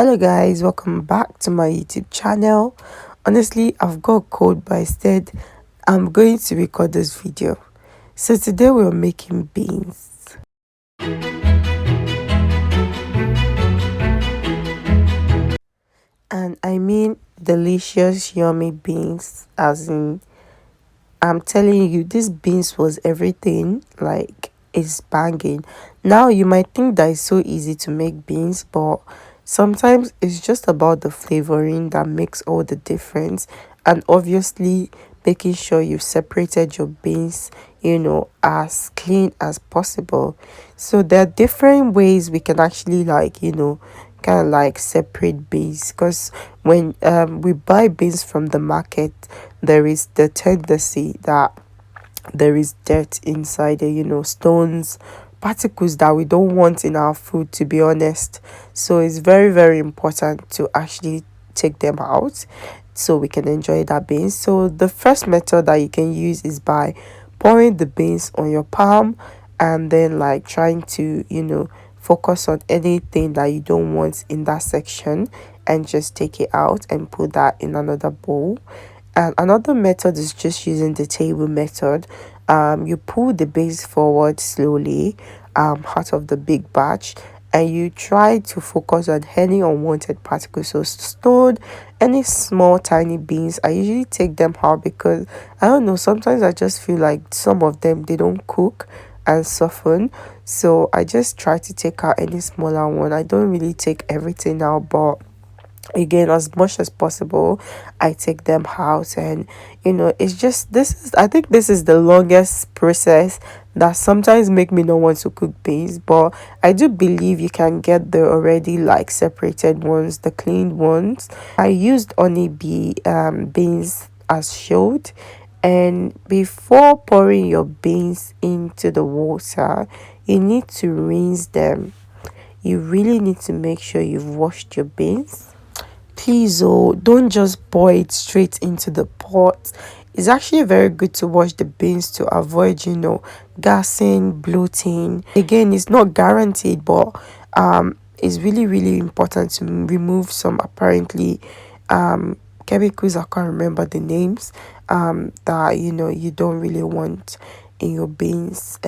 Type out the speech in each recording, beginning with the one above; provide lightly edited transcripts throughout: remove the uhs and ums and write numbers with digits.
Hello guys, welcome back to my YouTube channel. Honestly, I've got a cold, but instead I'm going to record this video. So today we're making beans. And I mean delicious yummy beans, as in I'm telling you, this beans was everything. Like, it's banging. Now you might think that it's so easy to make beans, but sometimes it's just about the flavoring that makes all the difference. And obviously making sure you've separated your beans, as clean as possible. So there are different ways we can actually, like, kind of like separate beans, because when we buy beans from the market, there is the tendency that there is dirt inside it, stones, particles that we don't want in our food, to be honest. So it's very, very important to actually take them out so we can enjoy that beans. So the first method that you can use is by pouring the beans on your palm, and then like trying to, focus on anything that you don't want in that section, and just take it out and put that in another bowl. And another method is just using the table method. You pull the base forward slowly, out of the big batch, and you try to focus on any unwanted particles. So stone, any small tiny beans, I usually take them out because I don't know, sometimes I just feel like some of them, they don't cook and soften. So I just try to take out any smaller one. I don't really take everything out, but again, as much as possible, I take them out. And it's just, this is, I think this is the longest process that sometimes make me not want to cook beans, but I do believe you can get the already like separated ones, the cleaned ones. I used honeybee beans as showed. And before pouring your beans into the water, you need to rinse them. You really need to make sure you've washed your beans. Please, don't just pour it straight into the pot. It's actually very good to wash the beans to avoid, gassing, bloating. Again, it's not guaranteed, but it's really, really important to remove some apparently chemicals. I can't remember the names, that you don't really want in your beans.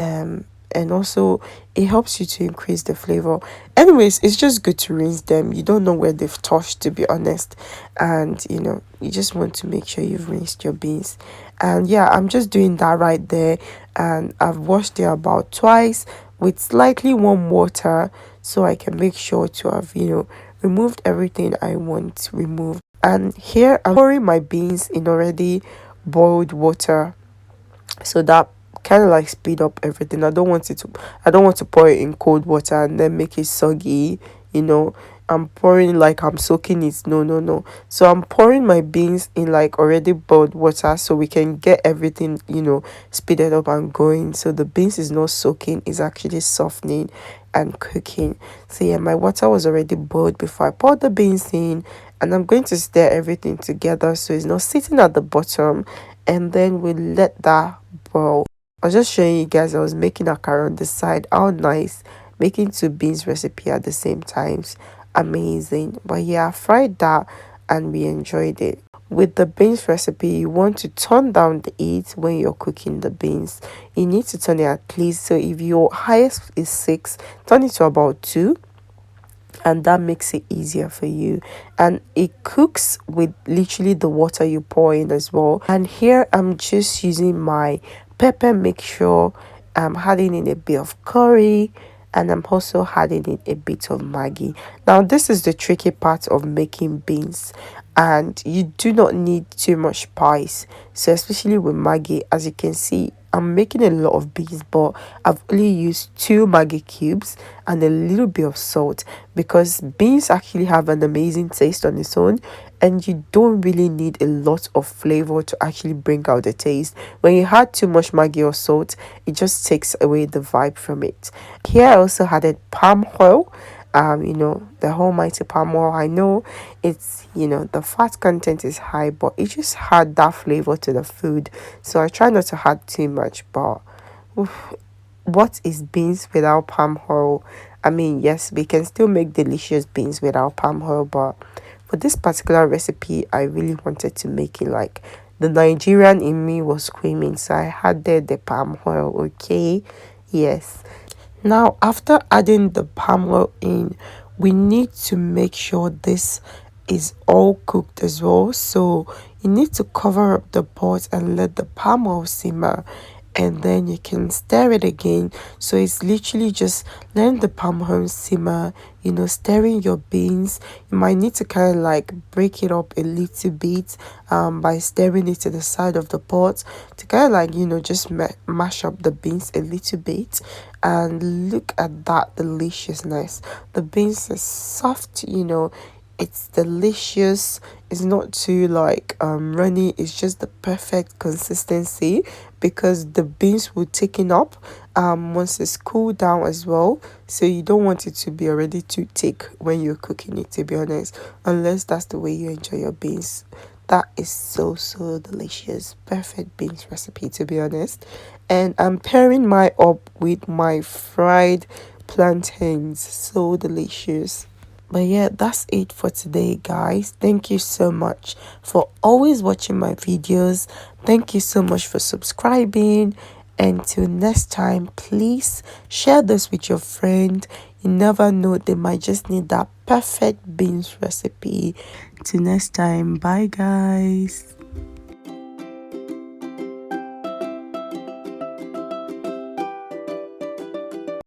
And also it helps you to increase the flavor. Anyways, it's just good to rinse them. You don't know where they've touched, to be honest, and you just want to make sure you've rinsed your beans. And yeah, I'm just doing that right there, and I've washed it about twice with slightly warm water, so I can make sure to have removed everything I want removed. And here I'm pouring my beans in already boiled water, so that kind of like speed up everything. I don't want to pour it in cold water and then make it soggy. I'm pouring like I'm soaking it. No, no, no. So I'm pouring my beans in like already boiled water, so we can get everything speeded up and going. So the beans is not soaking, it's actually softening and cooking. So yeah, my water was already boiled before I poured the beans in, and I'm going to stir everything together so it's not sitting at the bottom, and then we let that boil. I was just showing you guys I was making akara on the side. How nice, making two beans recipe at the same times. Amazing. But yeah, I fried that and we enjoyed it. With the beans recipe, you want to turn down the heat when you're cooking the beans. You need to turn it at least, so if your highest is 6, turn it to about 2, and that makes it easier for you. And it cooks with literally the water you pour in as well. And here I'm just using my pepper mixture. I'm adding in a bit of curry, and I'm also adding in a bit of Maggi. Now this is the tricky part of making beans, and you do not need too much spice. So especially with Maggi, as you can see, I'm making a lot of beans, but I've only used 2 Maggi cubes and a little bit of salt, because beans actually have an amazing taste on its own, and you don't really need a lot of flavor to actually bring out the taste. When you add too much Maggi or salt, it just takes away the vibe from it. Here I also added palm oil. The almighty palm oil. I know it's, the fat content is high, but it just had that flavor to the food. So I try not to add too much, but oof, what is beans without palm oil? I mean, yes, we can still make delicious beans without palm oil, but for this particular recipe, I really wanted to make it like the Nigerian in me was screaming, so I added the palm oil. Okay, yes. Now, after adding the palm oil in, we need to make sure this is all cooked as well. So you need to cover up the pot and let the palm oil simmer, and then you can stir it again. So it's literally just letting the palm oil simmer, stirring your beans. You might need to kind of like break it up a little bit by stirring it to the side of the pot to kind of like just mash up the beans a little bit. And look at that deliciousness. The beans is soft, it's delicious. It's not too like runny. It's just the perfect consistency because the beans will thicken up once it's cooled down as well. So you don't want it to be already too thick when you're cooking it, to be honest, unless that's the way you enjoy your beans. That is so delicious. Perfect beans recipe, to be honest. And I'm pairing my up with my fried plantains. So delicious. But yeah, that's it for today, guys. Thank you so much for always watching my videos. Thank you so much for subscribing. Until next time, please share this with your friend. You never know, they might just need that perfect beans recipe. Till next time, bye, guys.